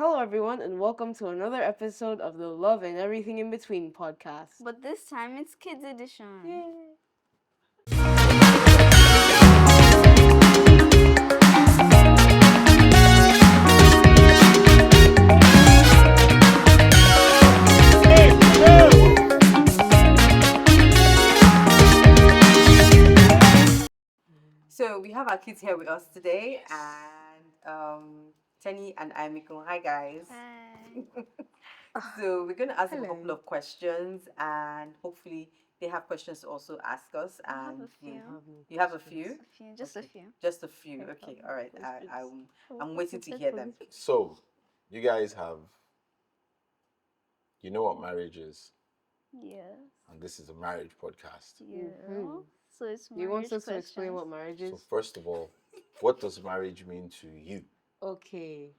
Hello, everyone, and welcome to another episode of the Love and Everything in Between podcast. But this time it's kids edition. Yay! So we have our kids here with us today, and Teni and Mikun. Hi, guys. Hi. So we're going to ask them a Hello. couple of questions, and hopefully they have questions to also ask us. I have And a few. you have a few, Just Okay. a few. just a few. No Okay, problem. all right. I'm waiting to Let's hear put them. it- So, you guys you know what marriage is, Yeah. and this is a marriage podcast. Yeah. Mhm. So it's You want marriage us to explain what questions. marriage So, is? first of all, what does marriage mean to you? Okay.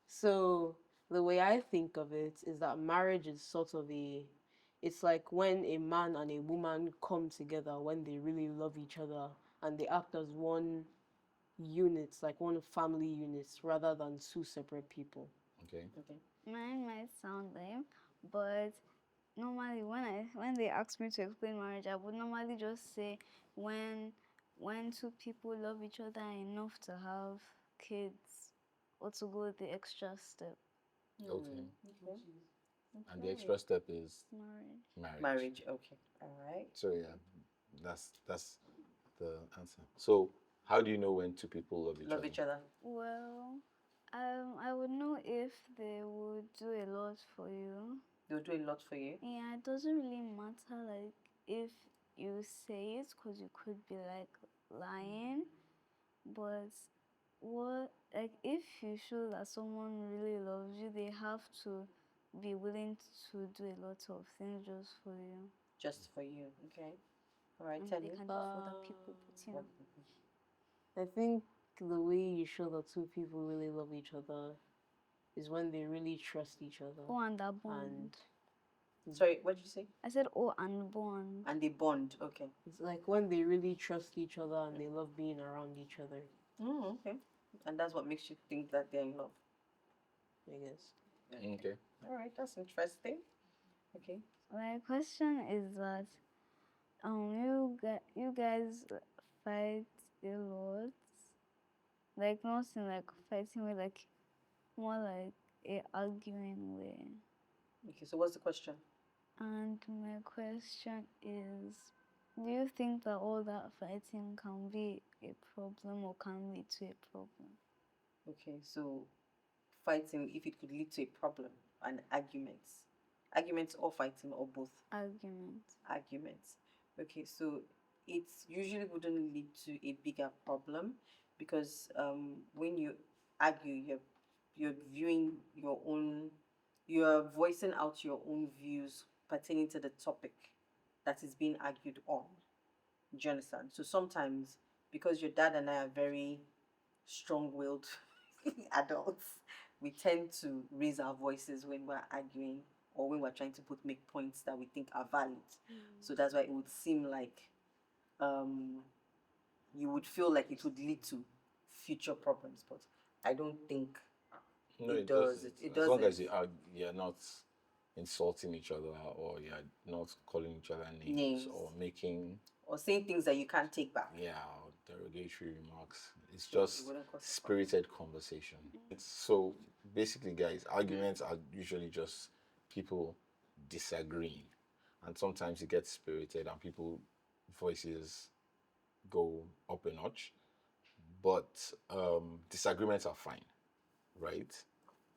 So the way I think of it is that marriage is sort of it's like when a man and a woman come together when they really love each other and they act as one unit, like one family unit, rather than two separate people. Okay. Mine might sound lame, but normally when they ask me to explain marriage, I would normally just say when two people love each other enough to have kids or to go the extra step. Okay. Okay. And the extra step is Marriage. Marriage. Okay. All right. So yeah, that's the answer. So, how do you know when two people love each Love other? each other. Well, I would know if they would do a lot for you. They'll do a lot for you. Yeah, it doesn't really matter like if you say it because you could be like lying, but if you show that someone really loves you, they have to be willing to do a lot of things just for you. Just for you. Okay. All right. And Tell they me. can do for other people, but you know. I think the way you show that two people really love each other is when they really trust each other. Oh, and that bond. Sorry, what did you say? I said oh, and bond. And they bond. Okay. It's like when they really trust each other and they love being around each other. Okay. And that's what makes you think that they're in love, I guess. Okay. All right, that's interesting. Okay. My question is that you guys fight a lot, like not in like fighting way, like more like a arguing way. Okay, so what's the question? And my question is, do you think that all that fighting can be a problem or can lead to a problem? Okay, so fighting, if it could lead to a problem, and arguments. Arguments or fighting or both? Arguments. Okay, so it usually wouldn't lead to a bigger problem because when you argue, you're viewing your own, you're voicing out your own views pertaining to the topic that is being argued on. Do you understand? So sometimes, because your dad and I are very strong-willed adults, we tend to raise our voices when we're arguing or when we're trying to make points that we think are valid. So that's why it would seem like you would feel like it would lead to future problems, but I don't think No, it does. doesn't. It As long doesn't. as you're not insulting each other or you're not calling each other names, Names. or making or saying things that you can't take back. or derogatory remarks. It's So it just wouldn't cause a spirited conversation. So basically, guys, arguments are usually just people disagreeing, and sometimes it gets spirited and people voices go up a notch. But disagreements are fine, right?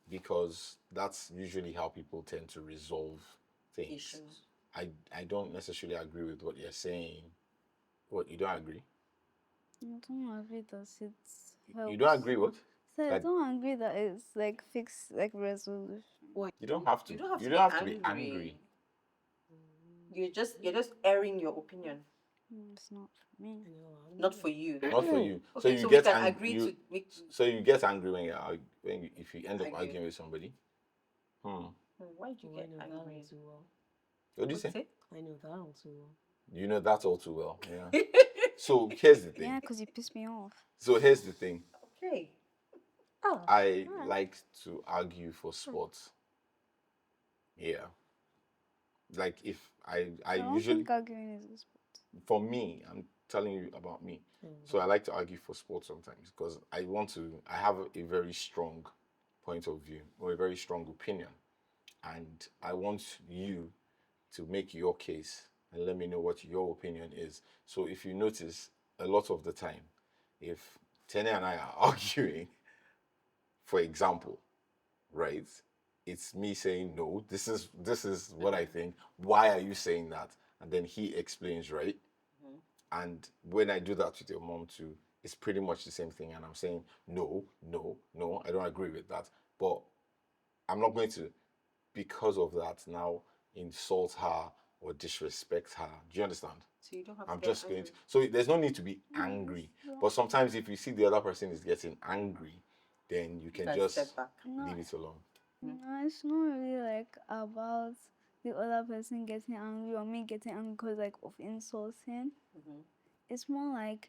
Because that's usually how people tend to resolve things. issues. I don't necessarily agree with what you're saying. What, you don't agree? I don't agree that it's helps. You don't agree what? So I That- don't agree that it's like fixed like resolution. What? You don't have to. You don't have to, be angry. You're just airing your opinion, It's not for me. not for you. Not for you. Okay, so you so get we can ang- agree you- to make. So you get angry when if you end up Argue. arguing with somebody. Why did you get angry? What do you say? I know that all too well. You know that all too well. Yeah. So here's the thing. Yeah, because you pissed me off. So here's the thing. Okay. Oh, I alright. like to argue for sports. Yeah. Like if I don't usually, think arguing is a sport. for me, I'm telling you about me. So I like to argue for sports sometimes because I have a very strong point of view or a very strong opinion. And I want you to make your case and let me know what your opinion is. So if you notice, a lot of the time, if Tene and I are arguing, for example, right? It's me saying no. This is what I think. Why are you saying that? And then he explains, right? And when I do that with your mom too, it's pretty much the same thing. And I'm saying no, no, no. I don't agree with that. But I'm not going to, because of that, now insult her or disrespect her. Do you understand? So you don't have I'm to get just going to. angry. So there's no need to be angry. But sometimes if you see the other person is getting angry, then you can Guys, just step back. leave it alone. No, it's not really like about the other person getting angry or me getting angry because like of insulting. It's more like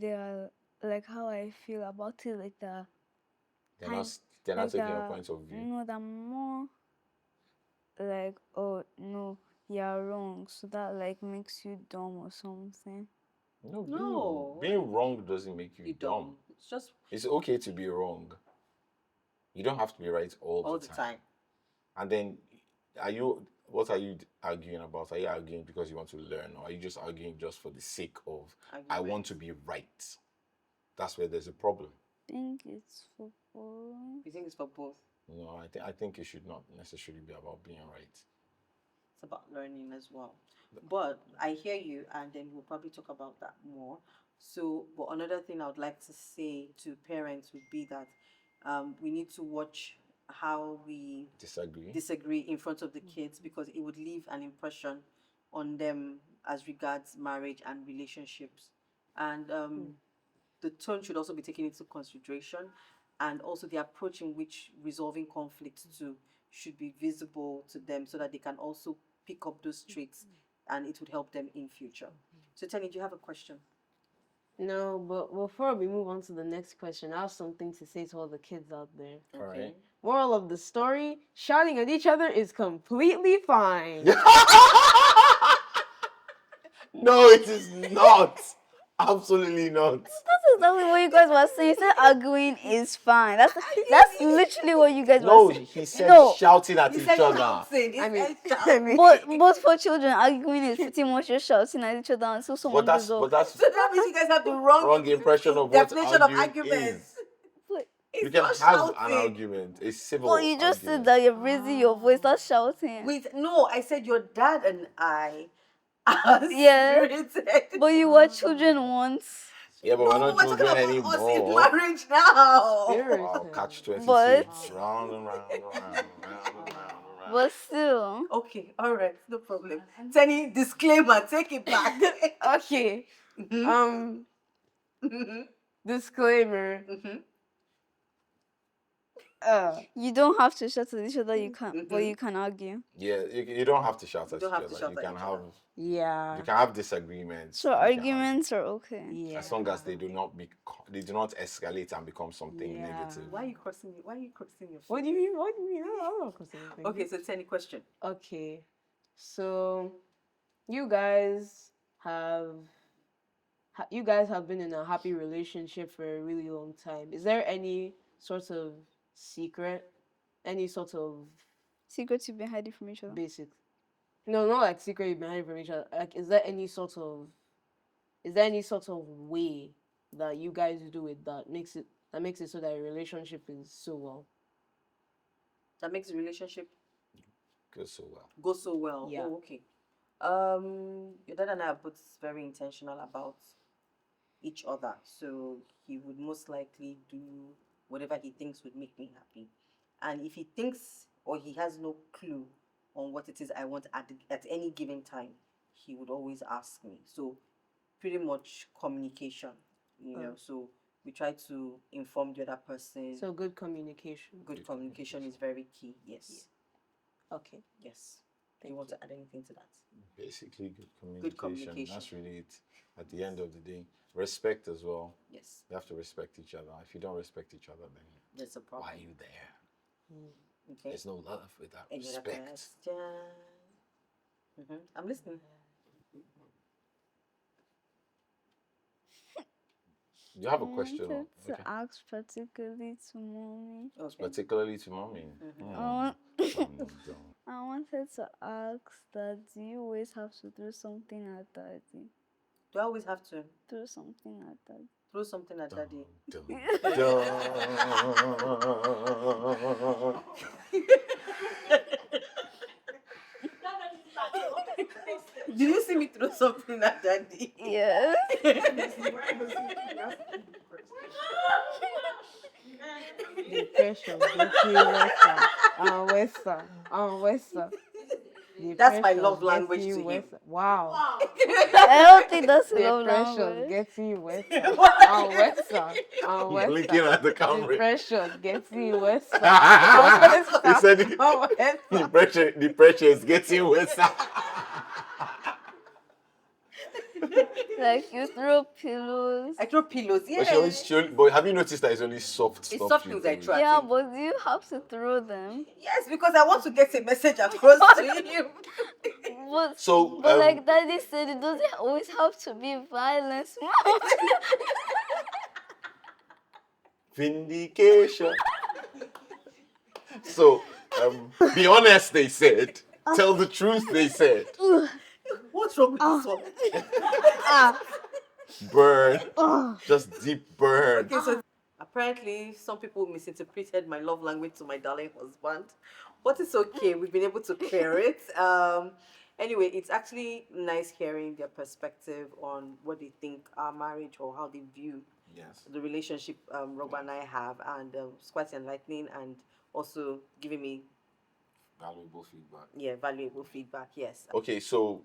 the like how I feel about it, like the They're kind, not they're not like taking your the point of view. no, the more like, oh no, you're wrong, so that like makes you dumb or something. No, No. being wrong doesn't make you You dumb. don't. It's just It's okay to be wrong. You don't have to be right all all the the time. time. And then, what are you arguing about? Are you arguing because you want to learn, or are you just arguing just for the sake of, I want to be right? That's where there's a problem. I think it's for both. You think it's for both? No, I think it should not necessarily be about being right. It's about learning as well. But I hear you, and then we'll probably talk about that more. So, but another thing I would like to say to parents would be that we need to watch how we disagree in front of the kids, because it would leave an impression on them as regards marriage and relationships. And the tone should also be taken into consideration, and also the approach in which resolving conflicts too should be visible to them, so that they can also pick up those traits, and it would help them in future. So Tenny, do you have a question? No, but before we move on to the next question, I have something to say to all the kids out there. All right. Moral of the story, shouting at each other is completely fine. No, it is not. Absolutely not. That's exactly what you guys were saying. You said arguing is fine. That's literally what you guys No, were saying. he said shouting at He each said other. shouting. I mean, But for children, arguing is pretty much just shouting at each other until someone But resolves. that's So that means you guys have the wrong impression of what definition of arguing argument. is. But, You It's can not have shouting. an argument, a civil but you just argument. said that you're raising your voice, that's shouting. Wait, no, I said your dad and I are Yeah. spirited. But you were children once. Yeah, but we're not we're talking children about us in anymore. marriage now. Spirited. Wow, catch 22. But- Round and round and round and round and round. But still. Okay, all right, no problem. Tenny, disclaimer, take it back. Okay. Disclaimer. You don't have to shout at each other, you can, but you can argue. Yeah, you don't have to shout at each don't have other. to shout You at can each have other. Yeah. you can have disagreements. So You can arguments are okay. Yeah. as long as they do not escalate and become something Yeah. negative. Why are you crossing your face? What do you mean? What do you mean? I'm not crossing anything. Okay, so Tenny, question. Okay. So, you guys have been in a happy relationship for a really long time. Is there any sort of secret? Any sort of Secrets you've been hiding from each other. basic? No, not like secret you've been hiding from each other. Like, is there any sort of way that you guys do it that makes it so that a relationship is so well? That makes the relationship Goes so well. go so well. Yeah. Oh, okay. Your dad and I are both very intentional about each other, so he would most likely do whatever he thinks would make me happy. And if he thinks or he has no clue on what it is I want at any given time, he would always ask me. So pretty much communication, so we try to inform the other person. So good communication. Good communication is very key. Yes. Okay. Yes. Do you want to add anything to that? Basically, good Good communication. communication. That's really it. At the end of the day, respect as well. Yes. You have to respect each other. If you don't respect each other, then There's a problem. Why are you there? Okay. There's no love without Any other respect. question? I'm listening. You have a question? I wanted Okay. to ask particularly to mommy. Okay. Particularly to mommy. I wanted to ask that, do you always have to throw something at daddy? Do I always have to Throw something at daddy? throw something at daddy? Did you see me throw something at daddy? Yes. Depression, Westa. That's my love language to him. Wow. I don't think that's a love Depression language. gets you Westa. Blinking at the camera. Depression gets you Westa. He said the pressure is getting worse. Like you throw pillows. I throw pillows. Yeah. But have you noticed that it's only soft stuff? It's soft things I throw. Yeah, but do you have to throw them? Yes, because I want to get a message across to him. But So, like daddy said, it doesn't always have to be violence. Vindication. So, be honest, they said. Tell the truth, they said. What's wrong with this one? Burn. Just deep burn. Okay, so apparently some people misinterpreted my love language to my darling husband, but it's okay. We've been able to clear it. Anyway, it's actually nice hearing their perspective on what they think our marriage or how they view the relationship Rob and I have, and it's quite enlightening and also giving me Valuable feedback. Yeah, valuable feedback, yes. Okay, so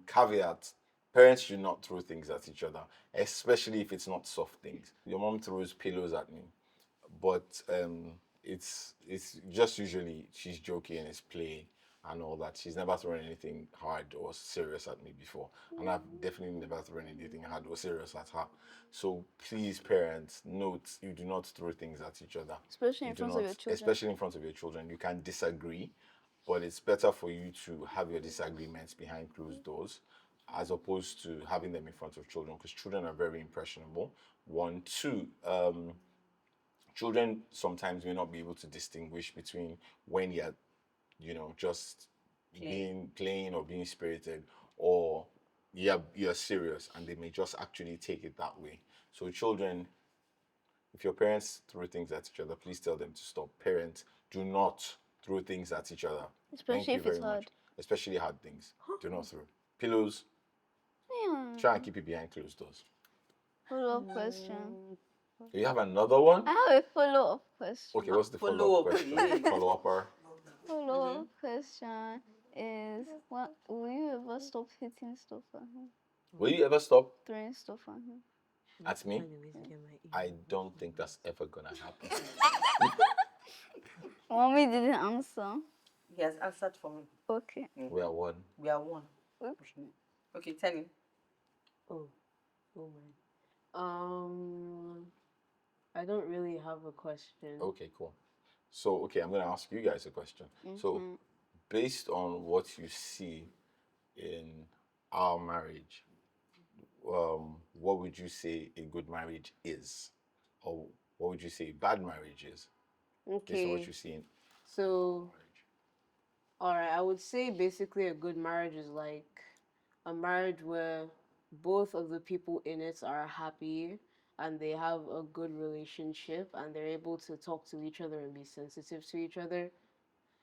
caveat. Parents should not throw things at each other, especially if it's not soft things. Your mom throws pillows at me, but it's just usually she's joking, it's play and all that. She's never thrown anything hard or serious at me before, and I've definitely never thrown anything hard or serious at her. So please, parents, note you do not throw things at each other, especially in front of your children. Especially in front of your children, you can disagree, but it's better for you to have your disagreements behind closed doors, as opposed to having them in front of children, because children are very impressionable. 1, 2, children sometimes may not be able to distinguish between when you're, just playing or being spirited, or you're serious, and they may just actually take it that way. So children, if your parents throw things at each other, please tell them to stop. Parents, do not throw things at each other. Especially if it's hard. Especially hard things. Do not throw. Pillows, try and keep it behind closed doors. Follow-up question. Do you have another one? I have a follow-up question. Okay, what's the follow-up question? Follow-upper. Follow-up question is, will you ever stop hitting stuff at him? Will you ever stop throwing stuff at him? At me? I don't think that's ever gonna happen. Mommy didn't answer. He has answered for me. Okay. We are one. We are one. Okay, Teni. Oh my. I don't really have a question. Okay, cool. So, I'm going to ask you guys a question. So, based on what you see in our marriage, what would you say a good marriage is? Or what would you say a bad marriage is? Okay. Based on what you see in so, alright, I would say basically a good marriage is like a marriage where both of the people in it are happy and they have a good relationship and they're able to talk to each other and be sensitive to each other.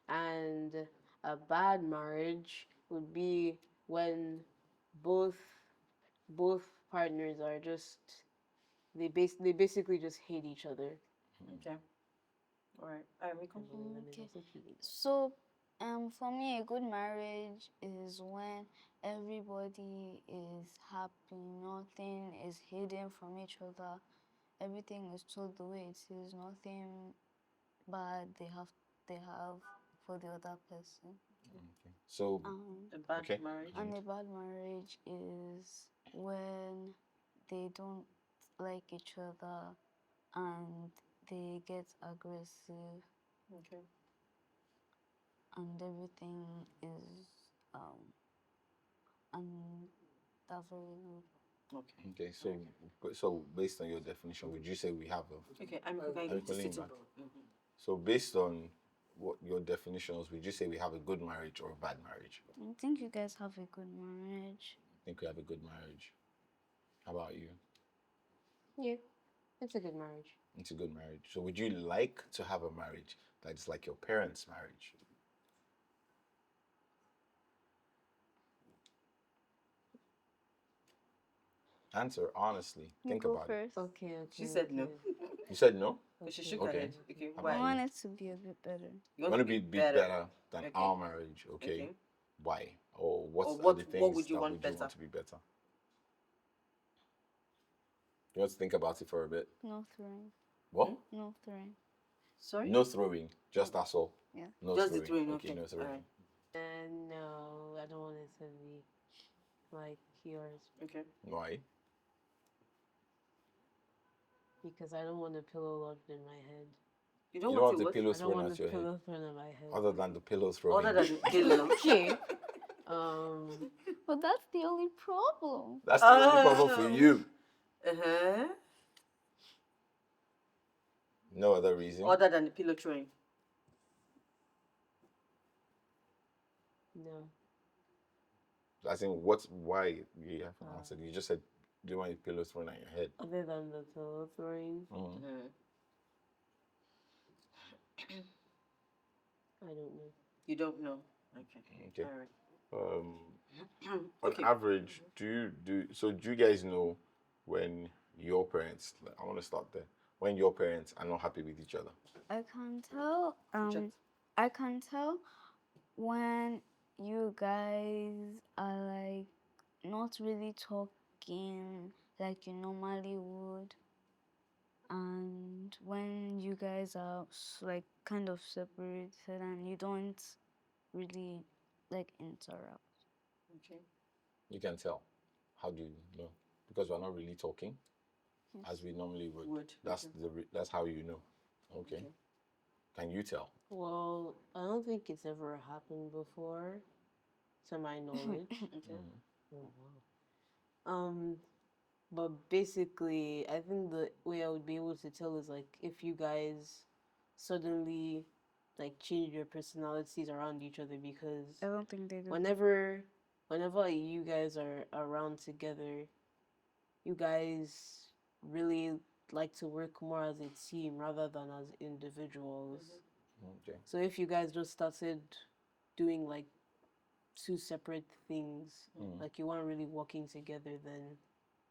And a bad marriage would be when both partners are just they basically just hate each other. Okay. All right. Okay. So, for me, a good marriage is when everybody is happy, nothing is hidden from each other, everything is told the way it is, nothing bad they have for the other person. Okay. So, a bad marriage. And a bad marriage is when they don't like each other and they get aggressive. Okay. And everything is unfavorable. Okay. Okay, so based on your definition, would you say we have a Okay, I need to calling sit in. back? So based on what your definitions, would you say we have a good marriage or a bad marriage? I think you guys have a good marriage. I think we have a good marriage. How about you? Yeah, it's a good marriage. It's a good marriage. So would you like to have a marriage that's like your parents' marriage? Answer honestly. You Think go about first. Okay. She said no. it. You said no? But she shook her Okay. head. Okay, How I why? about want it to be a bit better. You You want to be better than Okay. our marriage, okay? Okay. Why? Or what Or are what- the what things would you that want would you better? want to be better? You want to think about it for a bit? No throwing. What? No throwing. Sorry? No throwing. Just that's all. Yeah. No Just the throwing. throwing, Okay, okay. no throwing. Alright. No, I don't want it to be like yours Okay. Why? because I don't want a pillow lodged in my head. You You don't don't want want to the what? pillow I don't thrown want at a your head. pillow thrown in my head. Other than the pillow throwing. Other than the pillow. Okay. But that's the only problem. That's the only problem for you. Uh-huh. No other reason. Other than the pillow throwing. No. I think why you haven't answered. You just said, do you want your pillow thrown at your head? Other than the pillow throwing, Mm-hmm. I don't know. You don't know. Okay. Okay. Alright. On Okay. average, do you guys know when your parents, I want to start there, when your parents are not happy with each other? I can tell. I can tell when you guys are like not really talking like you normally would, and when you guys are like kind of separated and you don't really like interact. Okay. You can tell. How do you know? Because we're not really talking Yes. as we normally would. Would, That's that's how you know. Okay. Okay. Can you tell? Well, I don't think it's ever happened before, to my knowledge. Okay. Oh, wow. But basically, I think the way I would be able to tell is like if you guys suddenly like change your personalities around each other because I don't think they do. whenever you guys are around together, you guys really like to work more as a team rather than as individuals. Okay. So if you guys just started doing like two separate things, like you weren't really working together, then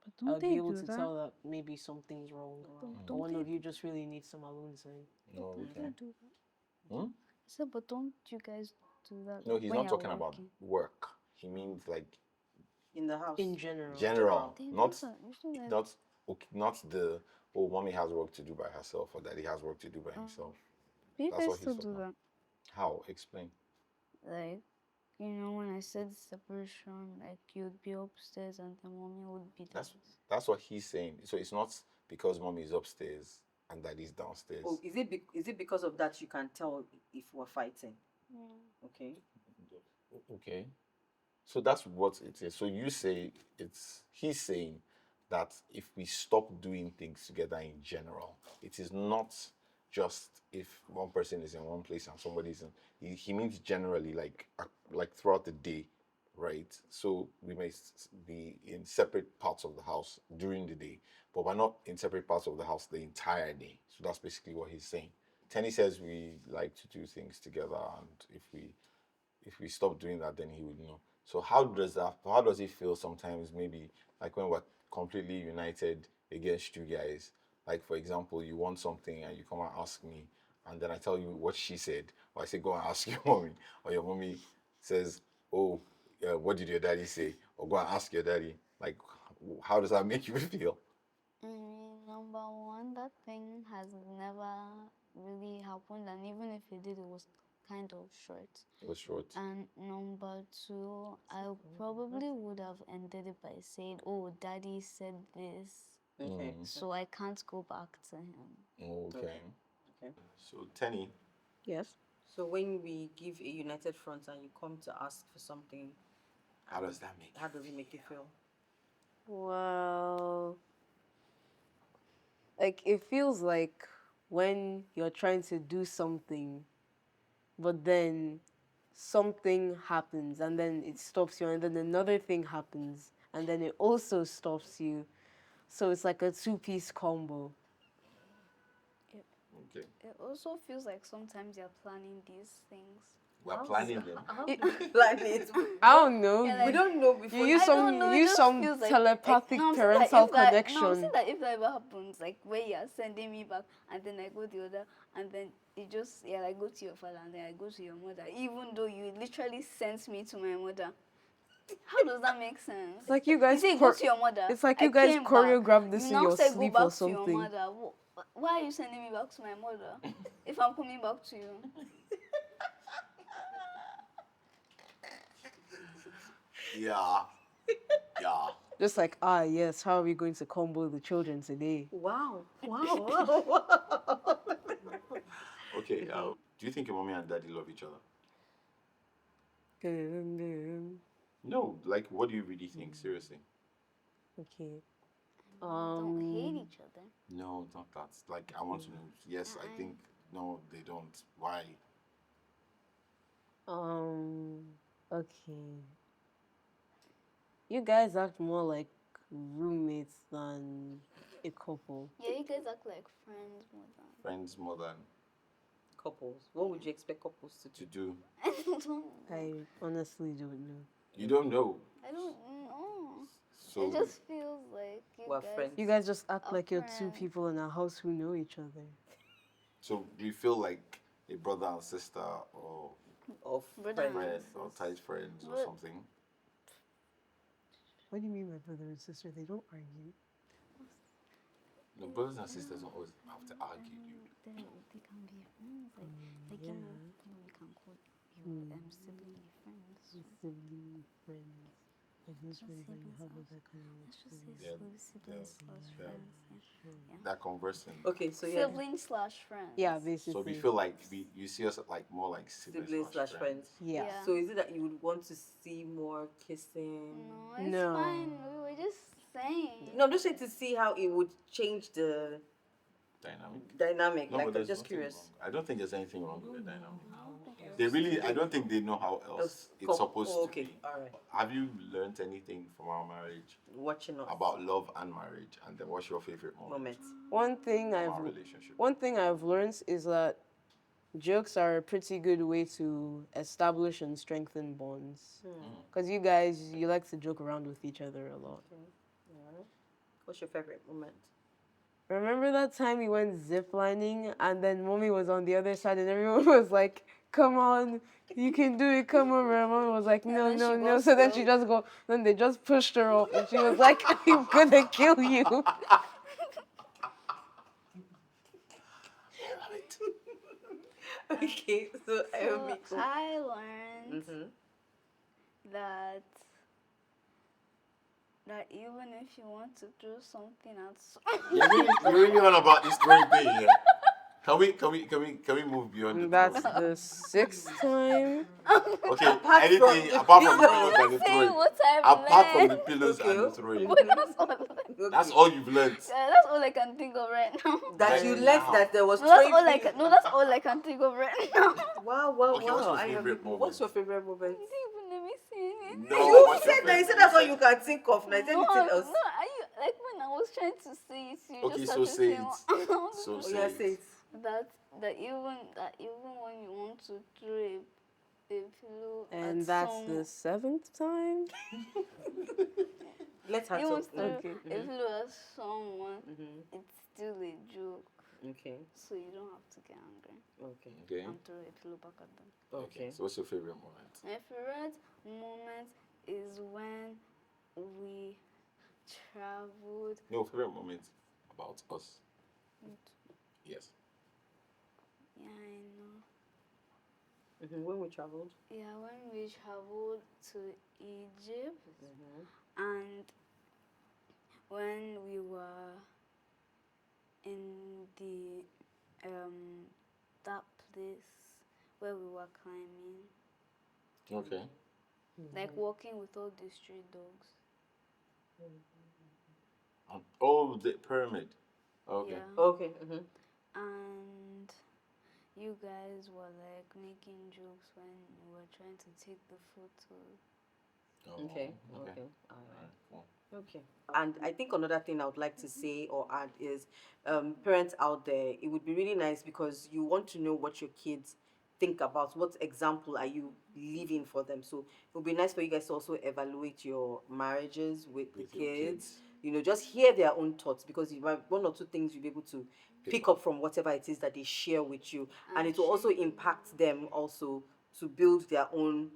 But I don't would be they able do to that? tell that maybe something's wrong. Or Don't one they of you just really needs some alone time. No, Don't they okay. do that? Hmm? I said, but don't you guys do that? No, he's when not you're talking about working? work. He means like In the house. In general. general, They do not that. You should like- not okay, not the mommy has work to do by herself or daddy has work to do by himself. Do you That's guys what he's still talking do that? about. How? Explain. Like, you know, when I said separation, like you'd be upstairs and the mommy would be downstairs. That's what he's saying. So it's not because mommy is upstairs and daddy's downstairs. Oh, is it because of that you can tell if we're fighting? Yeah. Okay. Okay. So that's what it is. So you say he's saying that if we stop doing things together in general, it is not just if one person is in one place and somebody is in. He means generally, like throughout the day, right? So we may be in separate parts of the house during the day, but we're not in separate parts of the house the entire day. So that's basically what he's saying. Tenny says we like to do things together, and if we stop doing that, then he would know. So how does it feel sometimes, maybe like when we're completely united against you guys? Like, for example, you want something and you come and ask me, and then I tell you what she said, or I say, go and ask your mommy, or your mommy says, oh, what did your daddy say? Or go and ask your daddy. Like, how does that make you feel? Number one, that thing has never really happened, and even if it did, it was kind of short. It was short. And number two, I probably would have ended it by saying, "Oh, daddy said this," Okay. So I can't go back to him. Okay. Okay. So Teni, Yes. So when we give a united front and you come to ask for something, how does that make? how does it make you feel? Well, like it feels like when you're trying to do something, but then something happens and then it stops you, and then another thing happens and then it also stops you. So it's like a two-piece combo. Okay. It also feels like sometimes you're planning these things. We're planning them. How do you plan it? I don't know. Yeah, We don't know before. You use I some don't know, it use just some feels like, telepathic no, I'm saying parental if that, connection. no, I'm saying that if that ever happens, like where you're sending me back and then I go the other, and then it just, yeah, I go to your father and then I go to your mother, even though you literally sent me to my mother. How does that make sense? It's like you guys You say go to your mother. it's like I you guys came back. choreographed this You in now your say go sleep back or to your something. mother. Why are you sending me back to my mother if I'm coming back to you? Yeah. Yeah. Just like, yes, how are we going to combo the children today? Wow. Wow. Okay. Do you think your mommy and daddy love each other? No. Like, what do you really think? Seriously. Okay. Don't hate each other. No, not that. Like, I want to know. Yes, I think. No, they don't. Why? Okay. You guys act more like roommates than a couple. Yeah, you guys act like friends more than. Friends more than Couples. What would you expect couples to to do? do. I don't know. I honestly don't know. You don't know. I don't know. So It just feels like you We're guys. friends. You guys just act Are like you're two friends. people in a house who know each other. So do you feel like a brother and sister or Of Brother and friends. friend or tight friends or But- something? What do you mean, my brother and sister? They don't argue. No, brothers and sisters don't always have to argue. They can be friends. Like yeah. we can call your sibling friends. Sibling friends. Like this Just friends that you siblings have are- with that kind of Let's just say Yeah, siblings slash yeah. friends. That conversing. Okay, so yeah. Siblings slash friends. Yeah, basically. So we feel like you see us like more like Siblings slash friends. Yeah. Yeah. So is it that you would want to see more kissing? No, it's No. fine. We were just saying. No, I'm just trying to see how it would change the dynamic. No, like, but I'm there's just nothing curious. wrong. I don't think there's anything wrong with the dynamic. I I don't think they know how else it's supposed to okay, be. all right. Have you learned anything from our marriage Watching us. about love and marriage? And then what's your favorite moment Moment. from our relationship? One thing I've learned is that jokes are a pretty good way to establish and strengthen bonds. Because you guys, you like to joke around with each other a lot. What's your favorite moment? Remember that time we went ziplining and then mommy was on the other side and everyone was like, come on, you can do it, come over. And mommy was like, no, then no, she no. goes So then slow. she just go, then they just pushed her off and she was like, I'm gonna kill you. Okay, so So I learned that even if you want to do something at You're really all about this story thing, yeah? Can we move beyond the That's throwing? the 6th time. Okay, Apart anything from apart the from the pillows. pillows and the saying throwing. what I've Apart from learned. the pillows and the Okay. throwing. That's all. That's all you've learned. Yeah, that's all I can think of right now. That you Right learned now. that there was No, that's 20 all I can. No, that's all I can think of right now. Wow, Okay, what's your favorite moment? What's your favorite moment? You didn't even let me say it. No, You what's your said that. You favorite said that's all you moment? can think of. Now, is there No, anything else? no, like when I was trying to say it, you Okay, just so started say saying it. So Oh, say yeah, it. say it. that even when you want to throw a pillow And at that's some, the 7th time. Let her you want talk. to throw Okay. a pillow at someone, it's still a joke, Okay. so you don't have to get angry Okay. Okay. and throw a pillow back at them. Okay. So what's your favorite moment? My favorite moment is when we traveled. No, favorite moment about us. Yes. Yeah, I know. When we traveled. Yeah, when we traveled to Egypt, and when we were in the that place where we were climbing, Okay. like walking with all the street dogs. Oh, the pyramid. Okay. Yeah. Okay. And you guys were like making jokes when we were trying to take the photo. Oh, Okay. okay. All Alright, right. cool. Okay. And I think another thing I would like to say or add is parents out there, it would be really nice because you want to know what your kids think about. What example are you leaving for them? So it would be nice for you guys to also evaluate your marriages with the With your kids. Just hear their own thoughts because you might one or two things you'll be able to pick up from whatever it is that they share with you. And it will also impact them also to build their own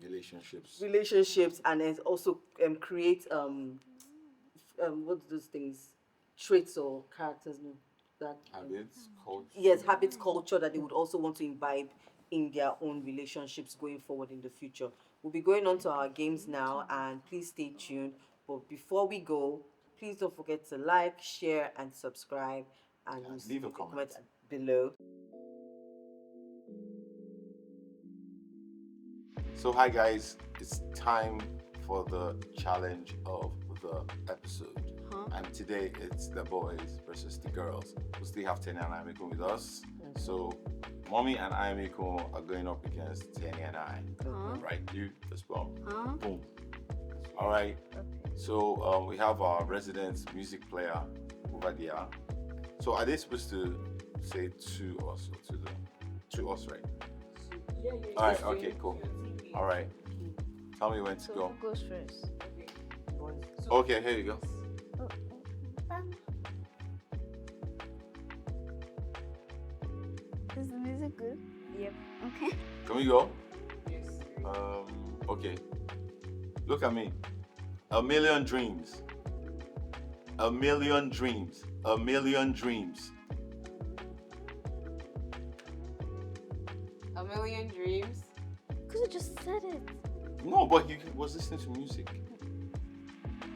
relationships and it also create what's those things, traits or characters, no, that habits, culture. yes, habits, culture that they would also want to imbibe in their own relationships going forward in the future. We'll be going on to our games now, and please stay tuned. But before we go, please don't forget to like, share, and subscribe, and we'll see leave a you comment below. So hi guys, it's time for the challenge of the episode. And today it's the boys versus the girls. We still have Teni and Mikun with us. So Mommy and Mikun are going up against Teni and I. Right, you just boom. Boom. Alright. Okay. So we have our resident music player over there. So are they supposed to say to us or to us, right? Yeah. Alright, okay, cool. All right. Tell me when to So go. who goes first? Okay, here you go. Is the music good? Yep. Okay. Can we go? Yes. Okay. Look at me. A million dreams. A million dreams. A million dreams. A million dreams. Because I just said it. No, but you was listening to music.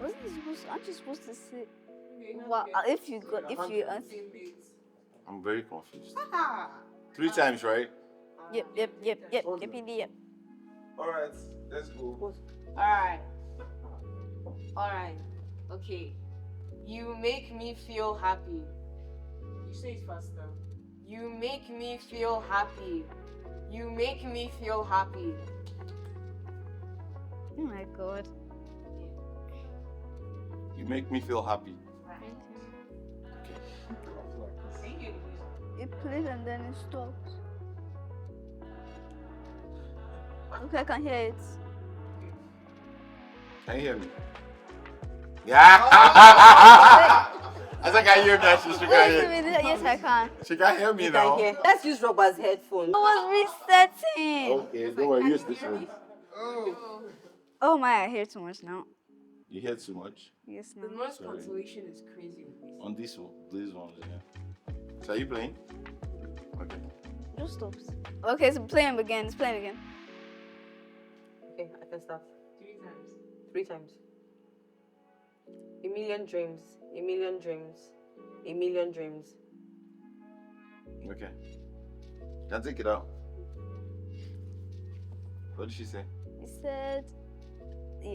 Wasn't you supposed to, aren't you supposed to say? Well, if you answer. I'm very confused. 3 times, right? Yep. All right, let's go. Alright. Okay. You make me feel happy. You say it faster. You make me feel happy. You make me feel happy. Oh my god. You make me feel happy. It plays and then it stops. Okay, I can hear it. Can you hear me? Yeah. I think I hear that. She Wait can a hear. minute. Yes, I can. She can hear me now. Let's use Robert's headphones. I was resetting. Okay, don't worry. Use this one. Oh my, I hear too much now. You hear too much Yes, The now. noise Sorry. cancellation is crazy with this. on this one. These ones, yeah. So are you playing? Okay. Just stops. Okay, so play him again. It's playing again. Okay, I can start. 3 times. A million dreams. A million dreams. A million dreams. Okay. Can take it out. What did she say? He said,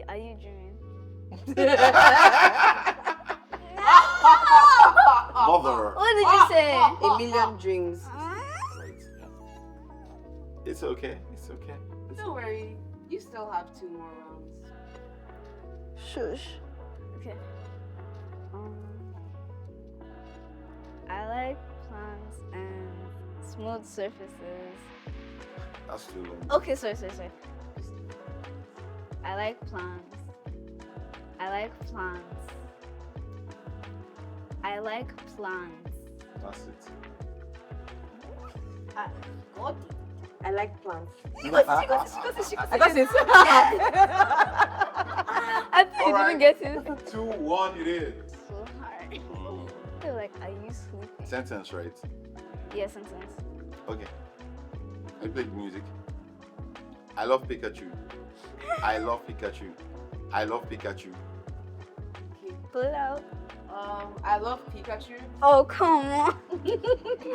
"Are you dreaming?" Mother. What did you say? A million dreams. Right. Yeah. It's okay. It's okay. Don't worry. You still have 2 more rounds. Shush. Okay. I like plants and smooth surfaces. That's too long. Okay, sorry. I like plants. I like plants. I like plants. That's it. What? I like plants. She got it. I got it. I think you didn't get it. 2-1 it is. So hard. I feel like, are you sleeping? Sentence, right? Yeah, sentence. Okay. I play music. I love Pikachu. I love Pikachu. I love Pikachu. Okay. Pull it out. I love Pikachu. Oh, come on.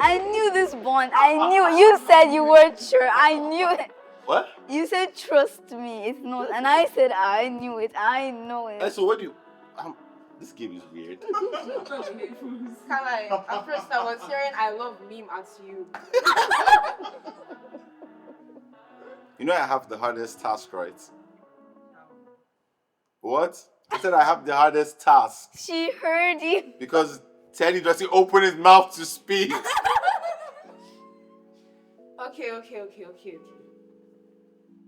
I knew this bond. I knew. You said you were sure. I knew it. What? You said trust me. It's not. And I said I knew it. I know it. So what do you... this game is weird. Like, at first I was hearing I love meme as you. You know I have the hardest task, right? What? I said I have the hardest task. She heard you. Because Teddy doesn't open his mouth to speak. Okay.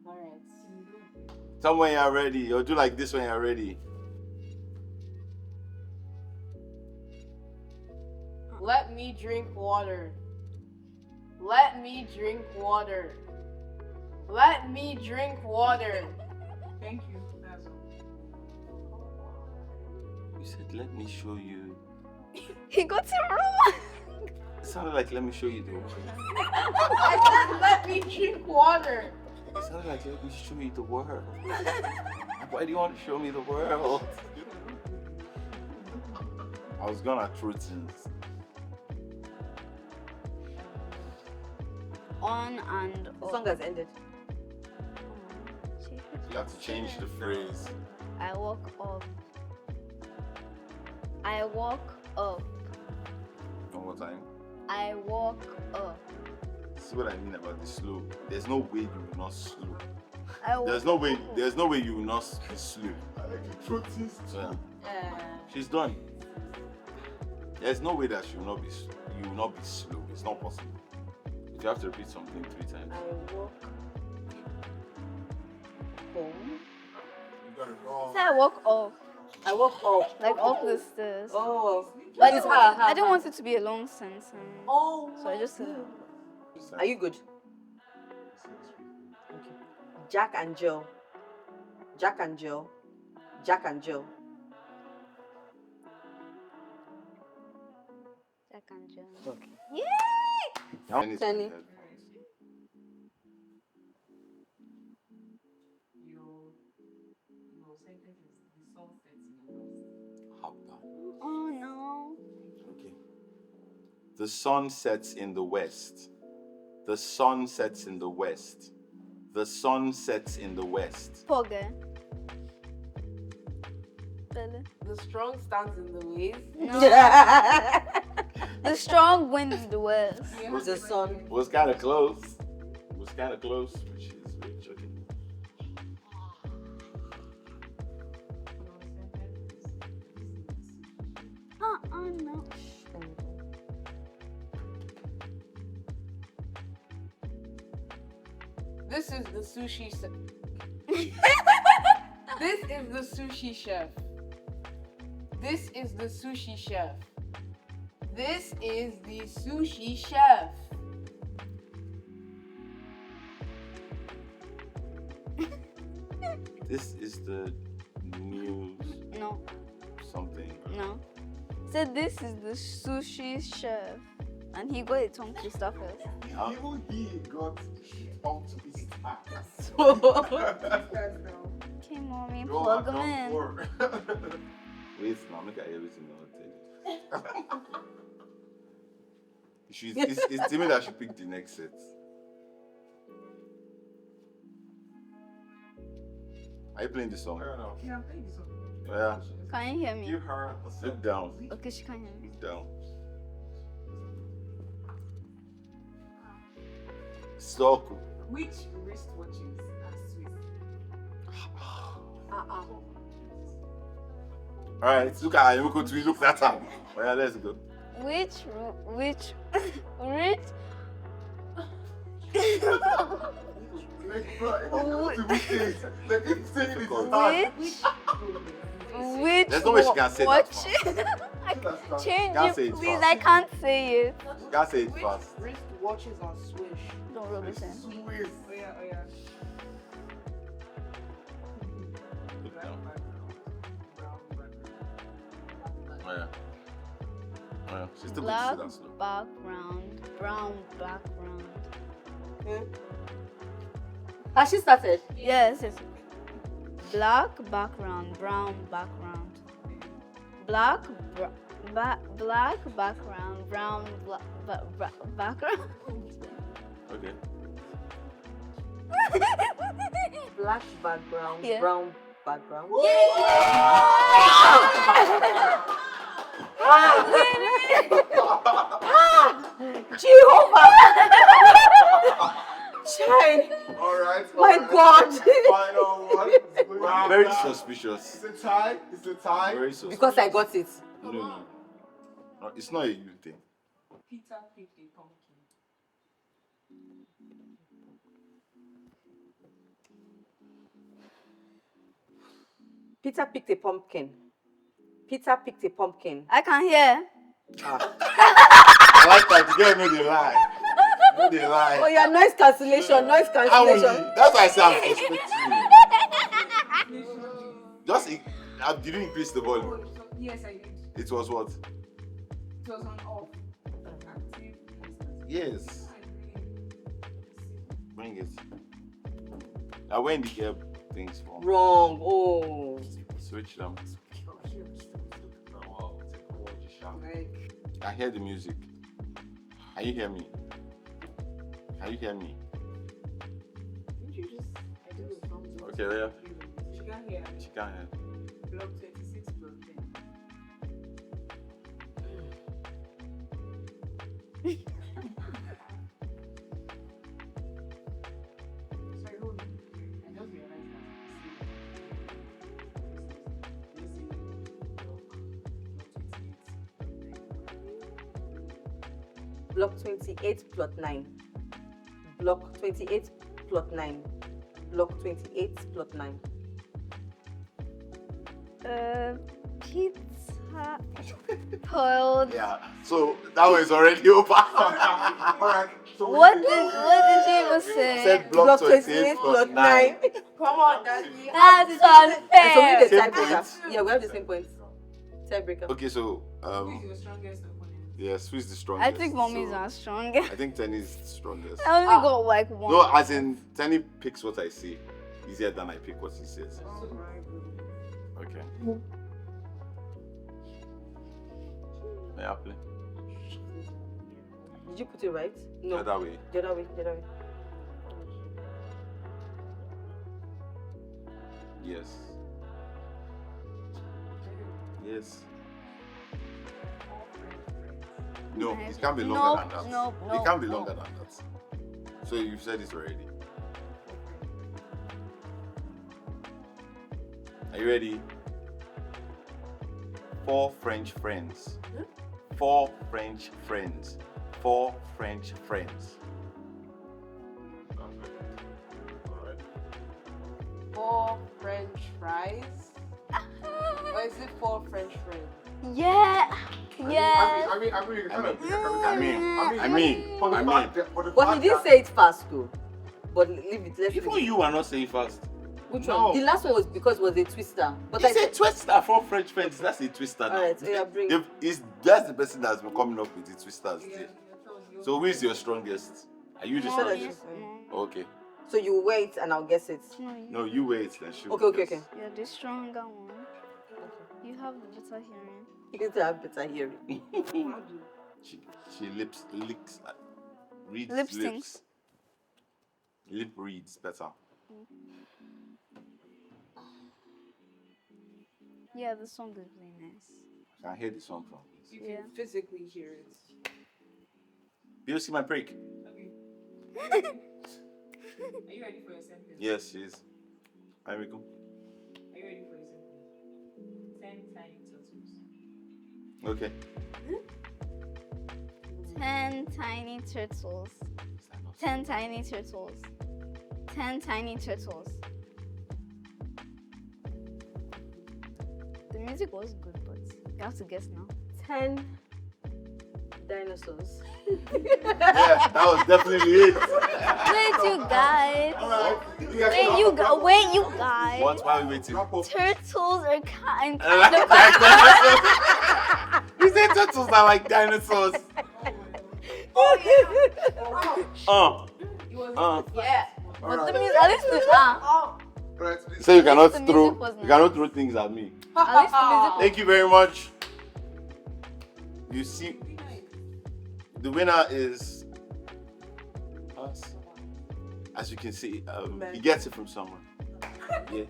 Alright. Tell me when you're ready. Or do like this when you're ready. Let me drink water. Let me drink water. Let me drink water. Thank you. That's all. You said, let me show you. He got it wrong. It sounded like, let me show you the world. I said, let me drink water. It sounded like, let me show you the world. Why do you want to show me the world? I was gonna throw things. On and The off. song has ended. You have to change the phrase. I walk up. I walk up. One more time. I walk up. This is what I mean about the slow. There's no way you will not slow. There's no way you will not be slow. I like to throw things. So, she's done. There's no way that you will not be slow. It's not possible. If you have to repeat something 3 times. I walk home. You got it wrong. I walk up. I walk up. Like up the stairs. Oh. But I didn't want it to be a long sentence. Oh. So I just said. Are you good? Okay. Jack and Jill. Jack and Jill. Jack and Jill. Jack and Jill. Okay. Yay! Teni. Oh no. Okay. The sun sets in the west. The sun sets in the west. The sun sets in the west. Poge. Bele. The strong stands in the ways. No. The strong wins the west. The sun. Was kind of close. Which is rich. Okay. No. This is the sushi chef. This is the sushi chef. This is the sushi chef. This is the sushi chef. This is the news No. something. No. So this is the sushi chef. And he got a tongue twister first. Even he got up to his ass. Okay, mommy, plug him in. Wait, now make everything I'll tell you. It's Timmy that should pick the next set. Are you playing the song? Yeah, I'm playing this song. Yeah. Can you hear me? Give her a sit down. Okay, she can't hear me. Sit down. So cool. Which wristwatches are Swiss? Alright, look at her. Look at her. Oh, yeah, let's go. Which There's no way she can say that fast. Change Can't it, say it please. fast. I can't say it. You can't say it fast. Wrist watches are swish. Don't rub it in. Oh yeah. Look down. Oh yeah. Oh yeah. She's still Black going to sit down slow. background, brown background. Has she started? Yes, it's black background, brown background. black background, brown background. Okay. Black background, Yeah. brown background. Jehovah! Child! Alright. My God! Final one. Very suspicious. It's a tie. It's a tie. Very suspicious. Because I got it. No. It's not a you thing. Peter picked a pumpkin. Peter picked a pumpkin. Peter picked a pumpkin. I can't hear. I like that. You get me the lie. No, they lie. Oh yeah, noise cancellation, noise How will cancellation. you? That's why I say I'm suspecting you. Just did you increase the volume? Yes, I did. It was what? It was on off. Active. Yes. Bring it. Now when did you get things from? Wrong. Oh. Switch them. I hear the music. Can you hear me? Can you hear me? Okay, yeah. She can't hear. She can't hear. Block 26 block 10. Sorry, hold on. I just realized that. Block 28 plot 9. Block 28 plot 9. Block 28 plot 9. Pizza toiled. Yeah. So that was already over. Alright. So What did you even say? Said block 28 plot plot 9. 9. Come on, Daddy. That's So we unfair. need the Same tiebreaker. points. Yeah, we have the same points. Tiebreaker. Okay, so Who is your strongest opponent? yes, who's the strongest? I think mommy's So, not strong. I think Teni is the strongest. I only got like one. No, as in Teni picks what I say easier than I pick what he says. Okay. May I play? Did you put it right? The No. other way. The other way. The other way. Yes. Yes. No, it can't be longer than that. It can't be longer than that. So you've said it already. Are you ready? 4 French friends. 4 French friends. 4 French friends. 4 French fries. Or is it 4 French fries? Yeah. Yeah. I mean, But he didn't say it fast though. But leave it. Let's even leave it. you are not saying fast. Which No. one? The last one was because it was a twister. But It's a twister. 4 French friends. That's a twister. Now. Alright, so yeah, bring. That's the person that's been coming up with the twisters. So who is your strongest? Are you the So that strongest? you- Okay. So you wait and I'll guess it. No, you wait. Then she. Okay. You're the stronger one. You have the better hearing. You need to have better hearing. She licks, reads Lip lips. syncs. Lip reads better. Yeah, the song is really nice. I can hear the song from this. You Yeah. can physically hear it. Do you see my break? Okay. Are you ready for your sentence? Yes, she is. Hi, Miku. Are you ready for your sentence? 10 tiny turtles. Okay. 10 tiny turtles. 10 tiny turtles. 10 tiny turtles. The music was good, but you have to guess now. 10 dinosaurs. Yeah, that was definitely it. Wait, you guys. Alright. Wait, you guys. What? Why are we waiting? Turtles are kind Like of. dinosaurs. You said turtles are like dinosaurs. Yeah. But the music, at least the So you cannot the music throw was throw things at me. at least the music was Thank you very much. you see, the winner is us. As you can see, he gets it from someone. Yeah,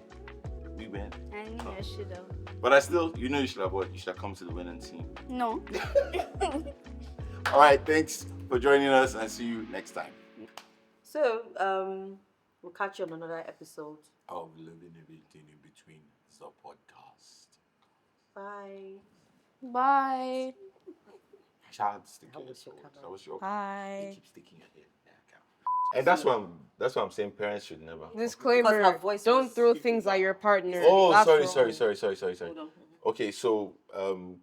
we win. I knew I should have. But I still, you know, you should have what? You should have come to the winning team. No. All right, thanks for joining us, and see you next time. So, we'll catch you on another episode. Of living everything in between the podcast. Bye. Bye. Child, stick How your was your head camera? That was your. Bye. You keep sticking your head. And that's what I'm saying. Parents should never. Because her Disclaimer: voice don't was throw sleepy. things at your partner. Oh, That's sorry. Hold on. Okay, so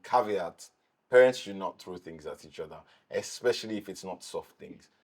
caveat: parents should not throw things at each other, especially if it's not soft things.